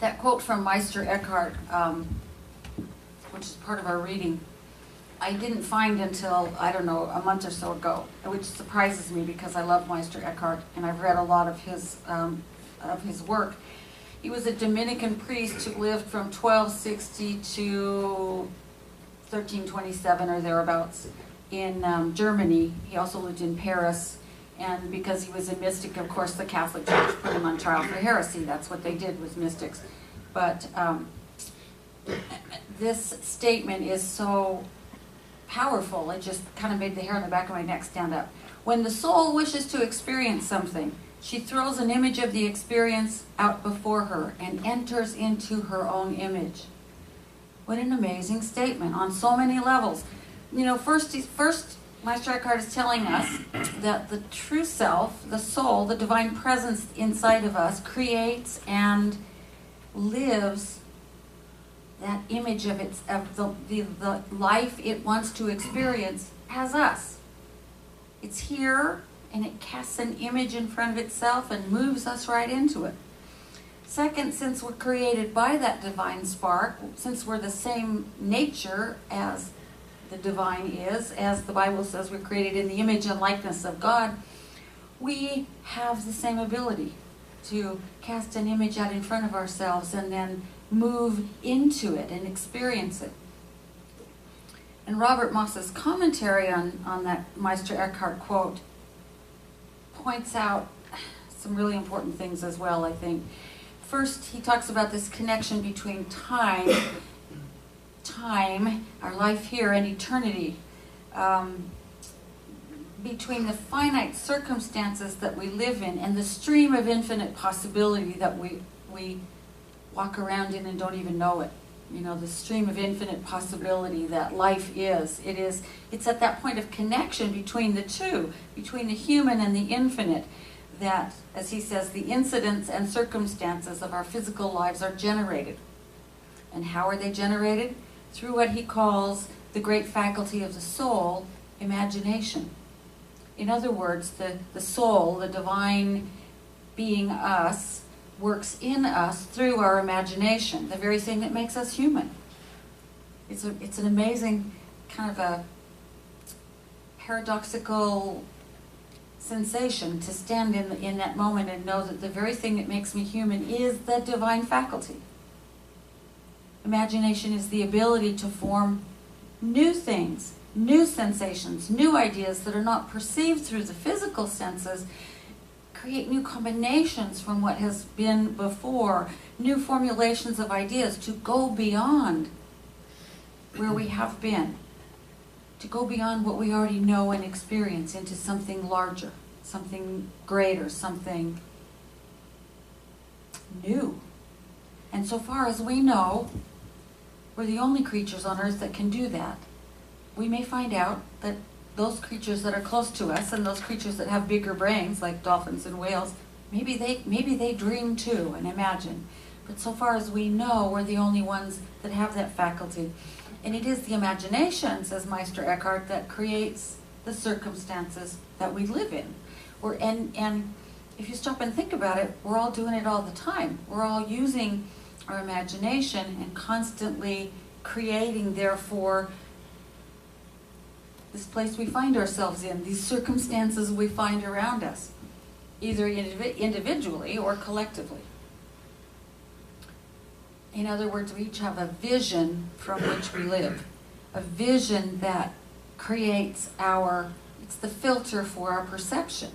That quote from Meister Eckhart, which is part of our reading, I didn't find until, I don't know, a month or so ago, which surprises me because I love Meister Eckhart and I've read a lot of his work. He was a Dominican priest who lived from 1260 to 1327 or thereabouts in Germany. He also lived in Paris, and because he was a mystic, of course, the Catholic Church put him on trial for heresy. That's what they did with mystics. But this statement is so powerful, it just kind of made the hair on the back of my neck stand up. When the soul wishes to experience something, she throws an image of the experience out before her and enters into her own image. What an amazing statement on so many levels. You know, first Meister Eckhart is telling us that the true self, the soul, the divine presence inside of us creates and lives that image of the life it wants to experience as us. It's here, and it casts an image in front of itself and moves us right into it. Second, since we're created by that divine spark, since we're the same nature as the divine is, as the Bible says we're created in the image and likeness of God, we have the same ability to cast an image out in front of ourselves and then move into it and experience it. And Robert Moss's commentary on that Meister Eckhart quote points out some really important things as well, I think. First, he talks about this connection between time, our life here, and eternity. Between the finite circumstances that we live in and the stream of infinite possibility that we walk around in and don't even know it. You know, the stream of infinite possibility that life is. It's at that point of connection between the two, between the human and the infinite, that, as he says, the incidents and circumstances of our physical lives are generated. And how are they generated? Through what he calls the great faculty of the soul, imagination. In other words, the soul, the divine being us, works in us through our imagination, the very thing that makes us human. It's an amazing kind of a paradoxical sensation to stand in that moment and know that the very thing that makes me human is the divine faculty. Imagination is the ability to form new things, new sensations, new ideas that are not perceived through the physical senses, create new combinations from what has been before, new formulations of ideas to go beyond where we have been, to go beyond what we already know and experience into something larger, something greater, something new. And so far as we know, we're the only creatures on earth that can do that. We may find out that those creatures that are close to us and those creatures that have bigger brains, like dolphins and whales, maybe they dream too and imagine. But so far as we know, we're the only ones that have that faculty. And it is the imagination, says Meister Eckhart, that creates the circumstances that we live in. And if you stop and think about it, we're all doing it all the time. We're all using our imagination and constantly creating, therefore, this place we find ourselves in, these circumstances we find around us, either individually or collectively. In other words, we each have a vision from which we live, a vision that creates it's the filter for our perception.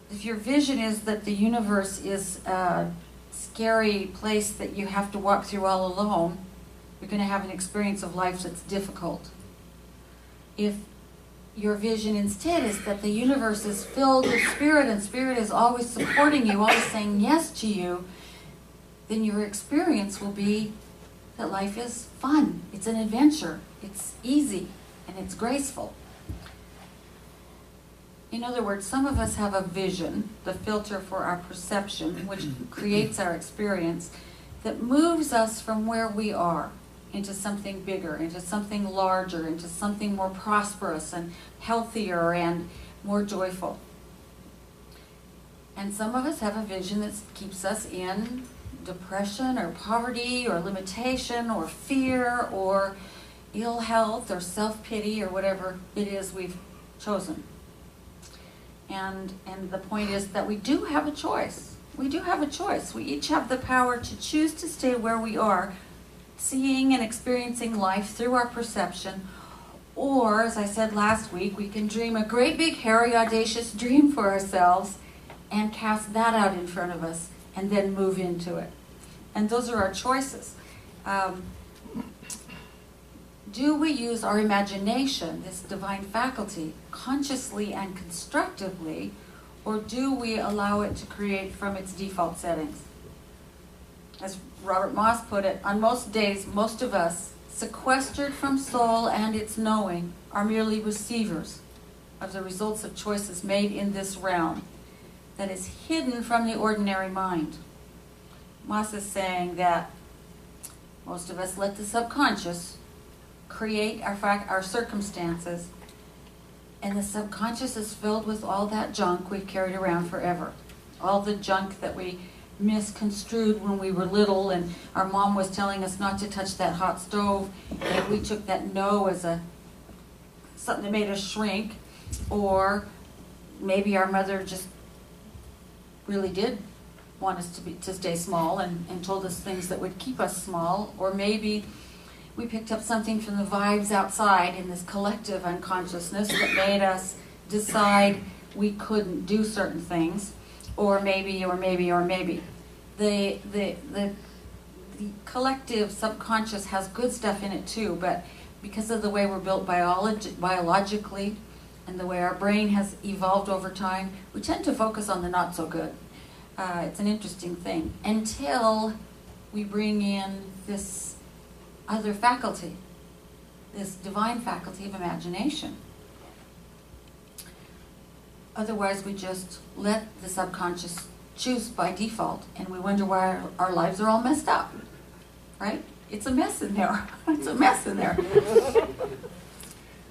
If your vision is that the universe is a scary place that you have to walk through all alone, you're going to have an experience of life that's difficult. If your vision instead is that the universe is filled with spirit and spirit is always supporting you, always saying yes to you, then your experience will be that life is fun, it's an adventure, it's easy, and it's graceful. In other words, some of us have a vision, the filter for our perception, which creates our experience, that moves us from where we are into something bigger, into something larger, into something more prosperous and healthier and more joyful. And some of us have a vision that keeps us in depression or poverty or limitation or fear or ill health or self-pity or whatever it is we've chosen. And the point is that we do have a choice. We do have a choice. We each have the power to choose to stay where we are, seeing and experiencing life through our perception. Or, as I said last week, we can dream a great big hairy audacious dream for ourselves and cast that out in front of us and then move into it. And those are our choices. Do we use our imagination, this divine faculty, consciously and constructively, or do we allow it to create from its default settings? As Robert Moss put it, on most days, most of us, sequestered from soul and its knowing, are merely receivers of the results of choices made in this realm that is hidden from the ordinary mind. Moss is saying that most of us let the subconscious create our circumstances, and the subconscious is filled with all that junk we've carried around forever. All the junk that we misconstrued when we were little and our mom was telling us not to touch that hot stove, and we took that no as something that made us shrink, or maybe our mother just really did want us to stay small and told us things that would keep us small, or maybe we picked up something from the vibes outside in this collective unconsciousness that made us decide we couldn't do certain things, or maybe. The collective subconscious has good stuff in it too, but because of the way we're built biologically and the way our brain has evolved over time, we tend to focus on the not so good. It's an interesting thing until we bring in this other faculty, this divine faculty of imagination. Otherwise, we just let the subconscious choose by default, and we wonder why our lives are all messed up, right? It's a mess in there. It's a mess in there.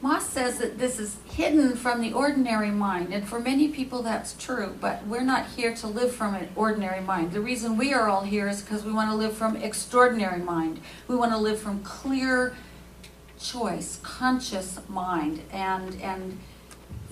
Moss says that this is hidden from the ordinary mind, and for many people that's true, but we're not here to live from an ordinary mind. The reason we are all here is because we want to live from extraordinary mind. We want to live from clear choice, conscious mind, and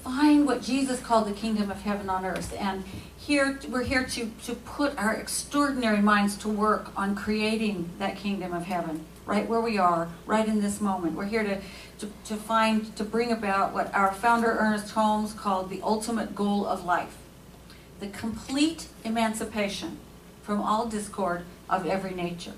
find what Jesus called the kingdom of heaven on earth. And we're here to put our extraordinary minds to work on creating that kingdom of heaven, right where we are, right in this moment. We're here to bring about what our founder Ernest Holmes called the ultimate goal of life, the complete emancipation from all discord of every nature.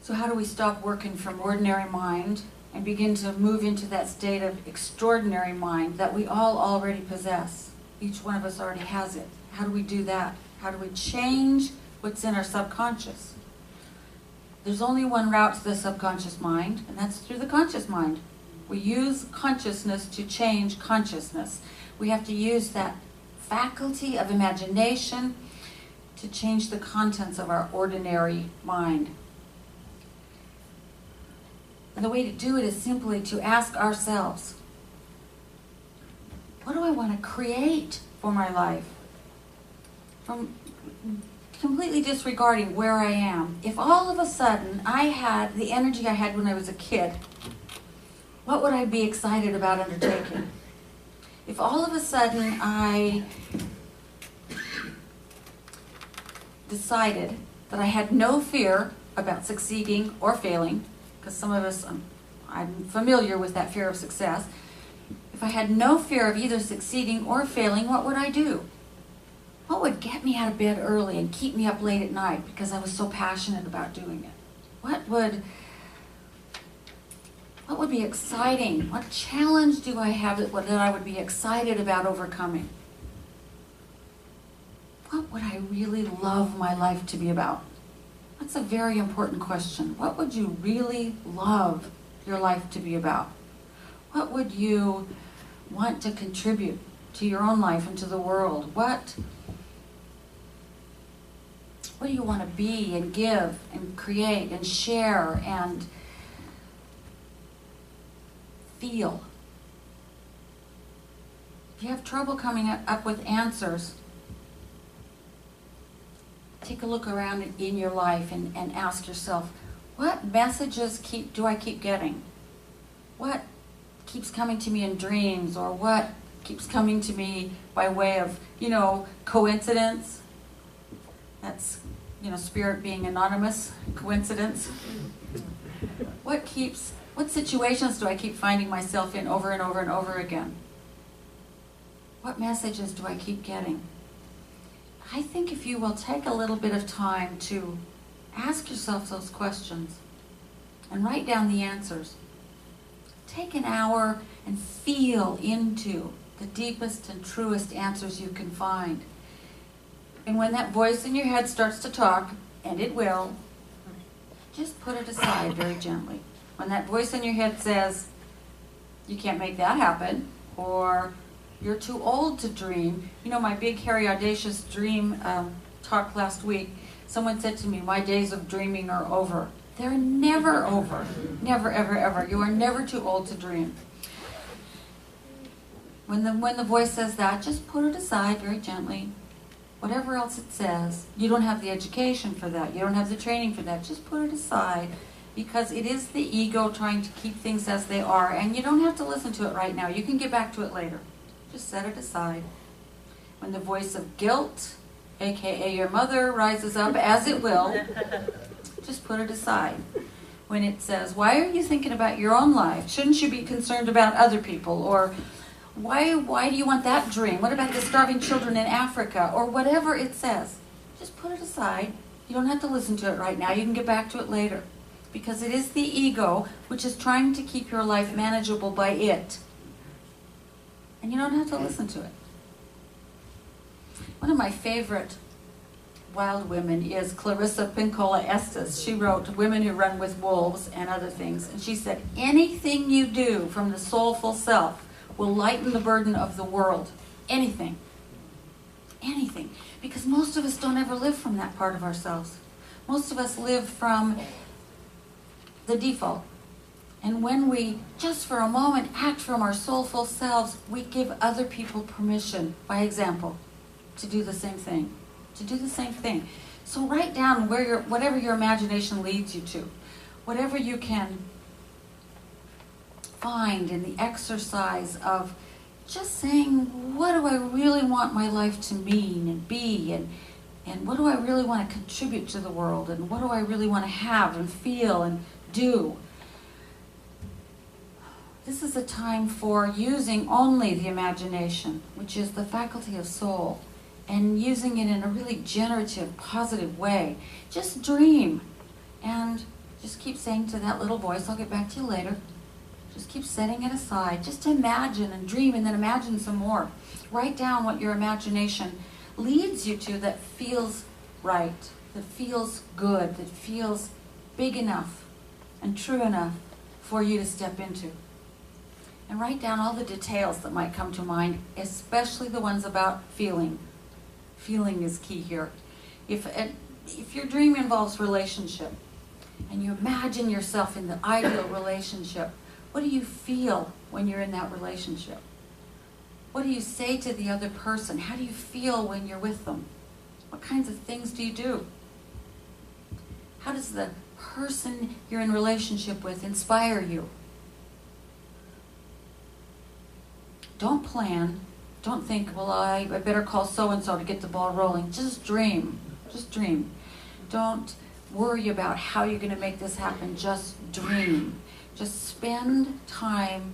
So how do we stop working from ordinary mind and begin to move into that state of extraordinary mind that we all already possess? Each one of us already has it. How do we do that? How do we change what's in our subconscious? There's only one route to the subconscious mind, and that's through the conscious mind. We use consciousness to change consciousness. We have to use that faculty of imagination to change the contents of our ordinary mind. And the way to do it is simply to ask ourselves, what do I want to create for my life? From completely disregarding where I am. If all of a sudden I had the energy I had when I was a kid, what would I be excited about undertaking? If all of a sudden I decided that I had no fear about succeeding or failing, because some of us, I'm familiar with that fear of success. If I had no fear of either succeeding or failing, what would I do? What would get me out of bed early and keep me up late at night because I was so passionate about doing it? What would be exciting? What challenge do I have that I would be excited about overcoming? What would I really love my life to be about? That's a very important question. What would you really love your life to be about? What would you want to contribute to your own life and to the world? What do you want to be and give and create and share and feel? If you have trouble coming up with answers, take a look around in your life and ask yourself, what messages do I keep getting? What keeps coming to me in dreams, or what keeps coming to me by way of, coincidence? That's, spirit being anonymous, coincidence. What situations do I keep finding myself in over and over and over again? What messages do I keep getting? I think if you will take a little bit of time to ask yourself those questions and write down the answers. Take an hour and feel into the deepest and truest answers you can find. And when that voice in your head starts to talk, and it will, just put it aside very gently. When that voice in your head says, you can't make that happen, or you're too old to dream. My big, hairy, audacious dream talk last week, someone said to me, my days of dreaming are over. They're never over. Never, ever, ever. You are never too old to dream. When the voice says that, just put it aside very gently. Whatever else it says, you don't have the education for that. You don't have the training for that. Just put it aside, because it is the ego trying to keep things as they are, and you don't have to listen to it right now. You can get back to it later. Just set it aside. When the voice of guilt, aka your mother, rises up, as it will, just put it aside. When it says, why are you thinking about your own life? Shouldn't you be concerned about other people? Or why do you want that dream? What about the starving children in Africa? Or whatever it says. Just put it aside. You don't have to listen to it right now. You can get back to it later. Because it is the ego which is trying to keep your life manageable by it. And you don't have to listen to it. One of my favorite wild women is Clarissa Pinkola Estes. She wrote Women Who Run with Wolves and other things. And she said, anything you do from the soulful self will lighten the burden of the world. Anything. Anything. Because most of us don't ever live from that part of ourselves. Most of us live from the default. And when we, just for a moment, act from our soulful selves, we give other people permission, by example, to do the same thing. To do the same thing. So write down whatever your imagination leads you to. Whatever you can find in the exercise of just saying, what do I really want my life to mean and be, and what do I really want to contribute to the world, and what do I really want to have and feel and do. This is a time for using only the imagination, which is the faculty of soul, and using it in a really generative, positive way. Just dream, and just keep saying to that little voice, I'll get back to you later. Just keep setting it aside. Just imagine and dream, and then imagine some more. Write down what your imagination leads you to that feels right, that feels good, that feels big enough and true enough for you to step into. And write down all the details that might come to mind, especially the ones about feeling. Feeling is key here. If your dream involves relationship, and you imagine yourself in the ideal relationship, what do you feel when you're in that relationship? What do you say to the other person? How do you feel when you're with them? What kinds of things do you do? How does the person you're in relationship with inspire you? Don't plan. Don't think, well, I better call so-and-so to get the ball rolling. Just dream. Just dream. Don't worry about how you're going to make this happen. Just dream. Just spend time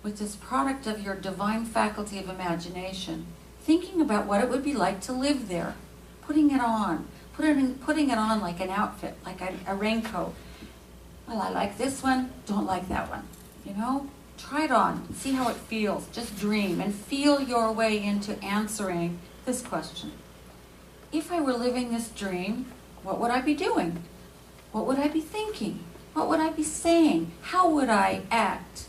with this product of your divine faculty of imagination, thinking about what it would be like to live there, putting it on, putting it on like an outfit, like a raincoat. Well, I like this one, don't like that one. Try it on, see how it feels. Just dream and feel your way into answering this question. If I were living this dream, what would I be doing? What would I be thinking? What would I be saying? How would I act?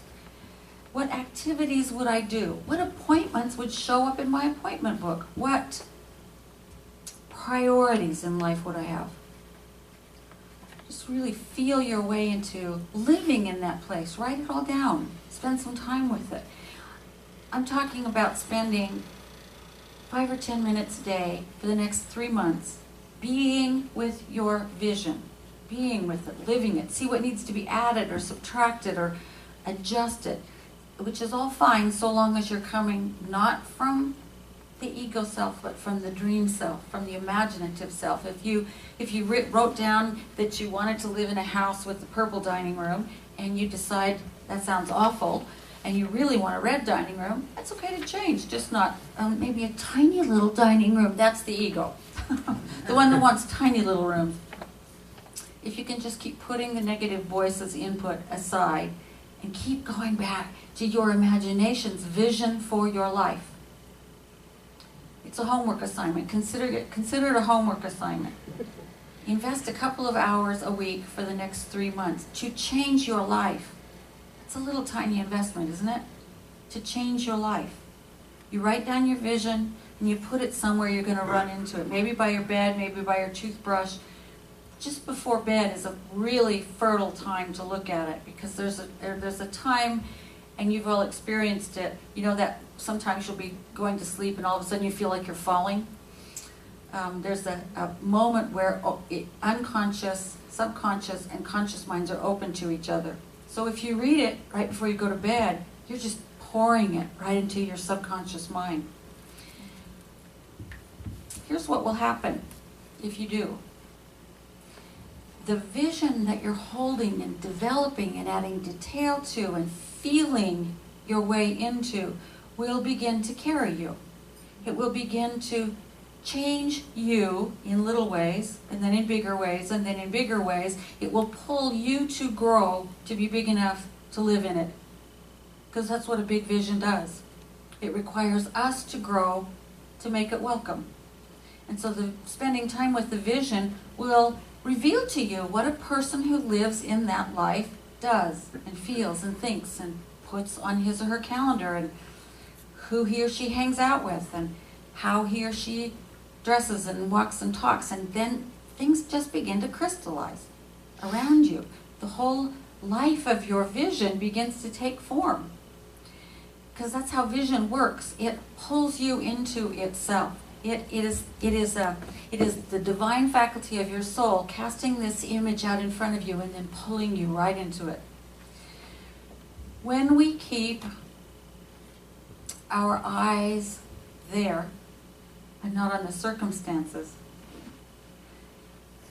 What activities would I do? What appointments would show up in my appointment book? What priorities in life would I have? Just really feel your way into living in that place. Write it all down. Spend some time with it. I'm talking about spending 5 or 10 minutes a day for the next 3 months, being with your vision, being with it, living it. See what needs to be added or subtracted or adjusted, which is all fine so long as you're coming not from the ego self, but from the dream self, from the imaginative self. If you wrote down that you wanted to live in a house with a purple dining room, and you decide that sounds awful, and you really want a red dining room, that's okay to change. Just not maybe a tiny little dining room. That's the ego, the one that wants tiny little rooms. If you can just keep putting the negative voices input aside and keep going back to your imagination's vision for your life. It's a homework assignment. Consider it a homework assignment. Invest a couple of hours a week for the next 3 months to change your life. It's a little tiny investment, isn't it? To change your life. You write down your vision and you put it somewhere you're going to run into it. Maybe by your bed, maybe by your toothbrush. Just before bed is a really fertile time to look at it, because there's a time, and you've all experienced it, you know, that sometimes you'll be going to sleep and all of a sudden you feel like you're falling. There's a moment where unconscious, subconscious, and conscious minds are open to each other. So if you read it right before you go to bed, you're just pouring it right into your subconscious mind. Here's what will happen if you do. The vision that you're holding and developing and adding detail to and feeling your way into will begin to carry you. It will begin to change you in little ways, and then in bigger ways, and then in bigger ways. It will pull you to grow to be big enough to live in it. Because that's what a big vision does. It requires us to grow to make it welcome. And so spending time with the vision will reveal to you what a person who lives in that life does and feels and thinks and puts on his or her calendar, and who he or she hangs out with, and how he or she dresses and walks and talks. And then things just begin to crystallize around you. The whole life of your vision begins to take form, because that's how vision works. It pulls you into itself. It is the divine faculty of your soul casting this image out in front of you and then pulling you right into it. When we keep our eyes there and not on the circumstances,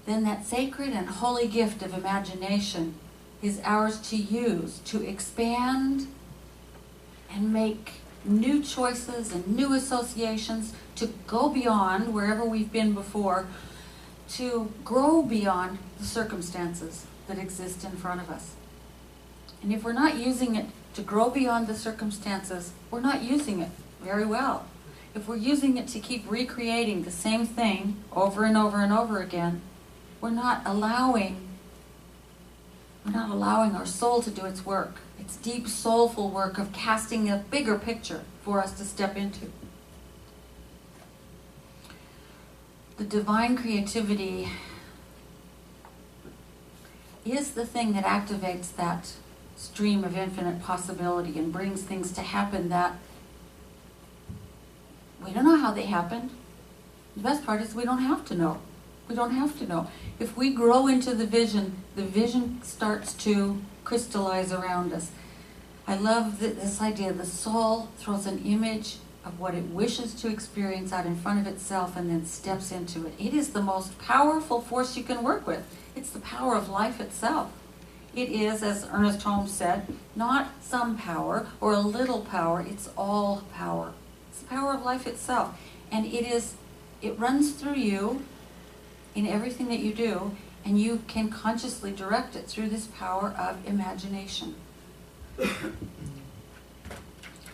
then that sacred and holy gift of imagination is ours to use to expand and make new choices and new associations, to go beyond wherever we've been before, to grow beyond the circumstances that exist in front of us. And if we're not using it to grow beyond the circumstances, we're not using it very well. If we're using it to keep recreating the same thing over and over and over again, we're not allowing our soul to do its work. It's deep, soulful work of casting a bigger picture for us to step into. The divine creativity is the thing that activates that stream of infinite possibility and brings things to happen that we don't know how they happened. The best part is we don't have to know. We don't have to know. If we grow into the vision starts to crystallize around us. I love this idea. The soul throws an image of what it wishes to experience out in front of itself and then steps into it. It is the most powerful force you can work with. It's the power of life itself. It is, as Ernest Holmes said, not some power or a little power, it's all power. It's the power of life itself. And it runs through you in everything that you do, and you can consciously direct it through this power of imagination.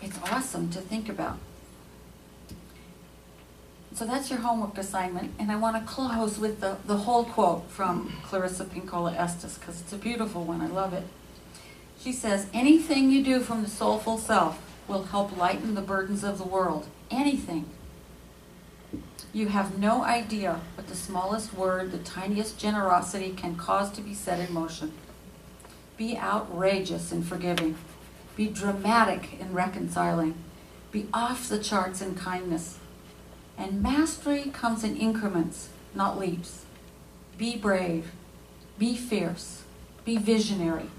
It's awesome to think about. So that's your homework assignment, and I want to close with the whole quote from Clarissa Pinkola Estes, because it's a beautiful one. I love it. She says, "Anything you do from the soulful self will help lighten the burdens of the world. Anything. You have no idea what the smallest word, the tiniest generosity can cause to be set in motion. Be outrageous in forgiving. Be dramatic in reconciling. Be off the charts in kindness. And mastery comes in increments, not leaps. Be brave. Be fierce. Be visionary.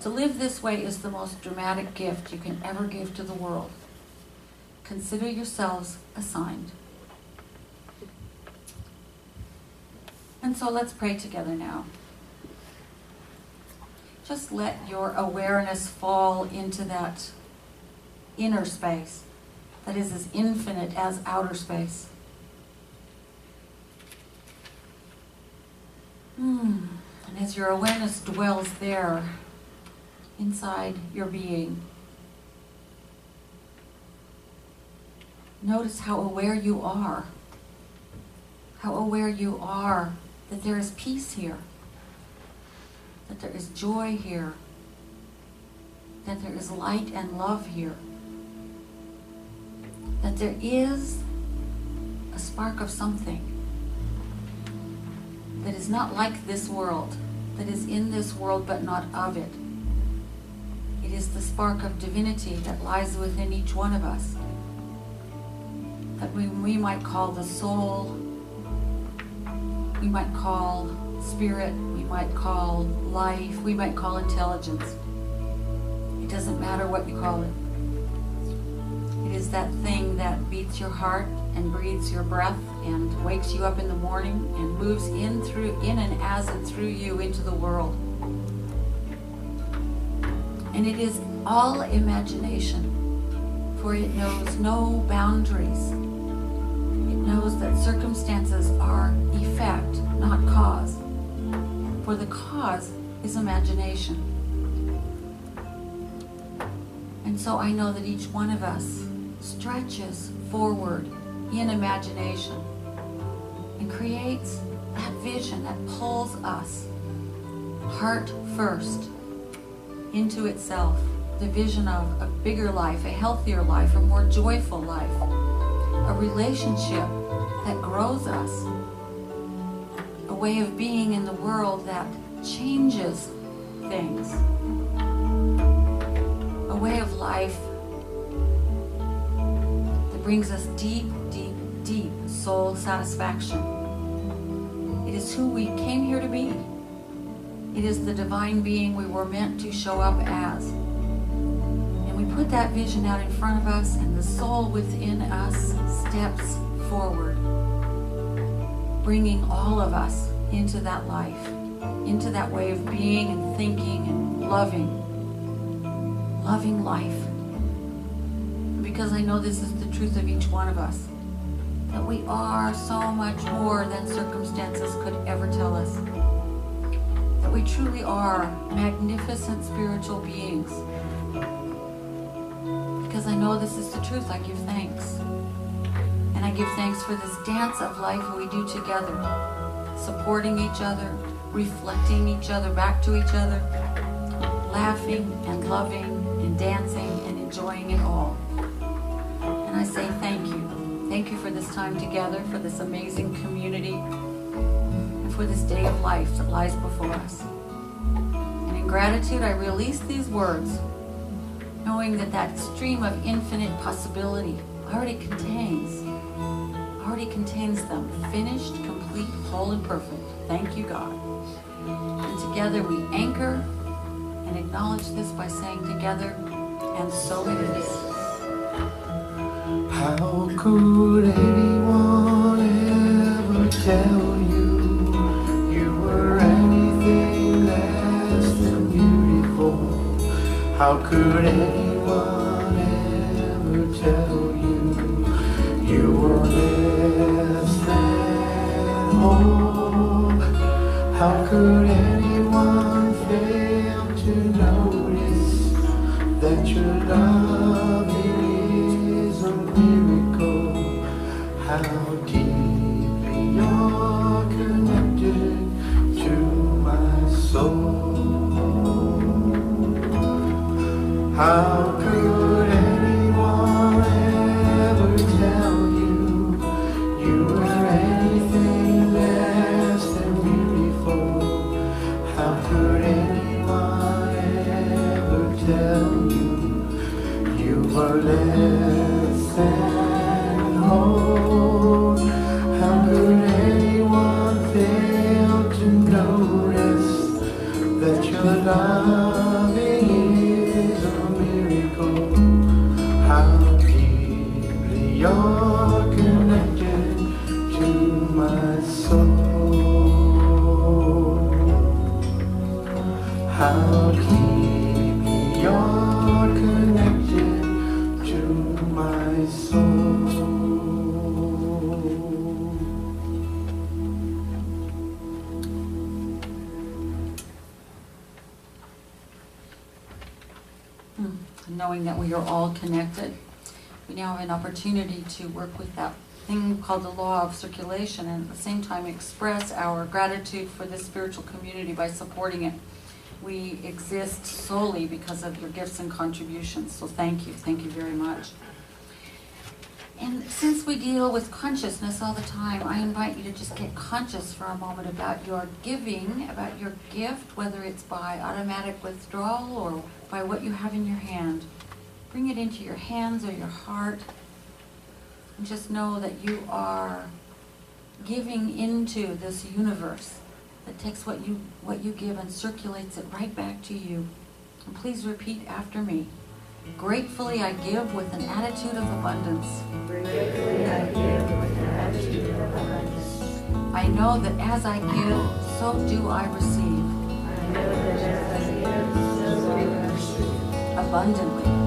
To live this way is the most dramatic gift you can ever give to the world. Consider yourselves assigned. And so let's pray together now. Just let your awareness fall into that inner space that is as infinite as outer space. And as your awareness dwells there, inside your being, notice how aware you are. How aware you are that there is peace here, that there is joy here, that there is light and love here, that there is a spark of something that is not like this world, that is in this world but not of it. It is the spark of divinity that lies within each one of us, that we might call the soul, we might call spirit, we might call life, we might call intelligence. It doesn't matter what you call it. It is that thing that beats your heart and breathes your breath and wakes you up in the morning and moves in and as and through you into the world. And it is all imagination, for it knows no boundaries. It knows that circumstances are effect, not cause. For the cause is imagination. And so I know that each one of us stretches forward in imagination and creates that vision that pulls us heart first into itself, the vision of a bigger life, a healthier life, a more joyful life, a relationship that grows us, a way of being in the world that changes things, a way of life that brings us deep, deep, deep soul satisfaction. It is who we came here to be. It is the divine being we were meant to show up as. And we put that vision out in front of us, and the soul within us steps forward, bringing all of us into that life, into that way of being and thinking and loving life. Because I know this is the truth of each one of us, that we are so much more than circumstances could ever tell us. That we truly are magnificent spiritual beings. Because I know this is the truth, I give thanks. And I give thanks for this dance of life we do together, supporting each other, reflecting each other back to each other, laughing and loving and dancing and enjoying it all. And I say thank you. Thank you for this time together, for this amazing community, and for this day of life that lies before us. And in gratitude, I release these words, knowing that that stream of infinite possibility already contains them, finished, complete, whole, and perfect. Thank you, God. And together we anchor and acknowledge this by saying together, and so it is. How could anyone ever tell you you were anything less than beautiful? How could anyone ever tell you you were less than whole? How could anyone fail to notice that your love is a miracle? How deeply you're connected to my soul. How could anyone ever tell you you were anything less than beautiful? How could anyone ever tell you you were less than whole? my soul. How deep you're connected to my soul. Knowing that we are all connected, we now have an opportunity to work with that thing called the law of circulation, and at the same time express our gratitude for this spiritual community by supporting it. We exist solely because of your gifts and contributions, so thank you very much. And since we deal with consciousness all the time, I invite you to just get conscious for a moment about your giving, about your gift, whether it's by automatic withdrawal or by what you have in your hand. Bring it into your hands or your heart, and just know that you are giving into this universe that takes what you give and circulates it right back to you. And please repeat after me. Gratefully I give with an attitude of abundance. Gratefully I give with an attitude of abundance. I know that as I give, so do I receive. I know that as I give, so do I receive. Abundantly.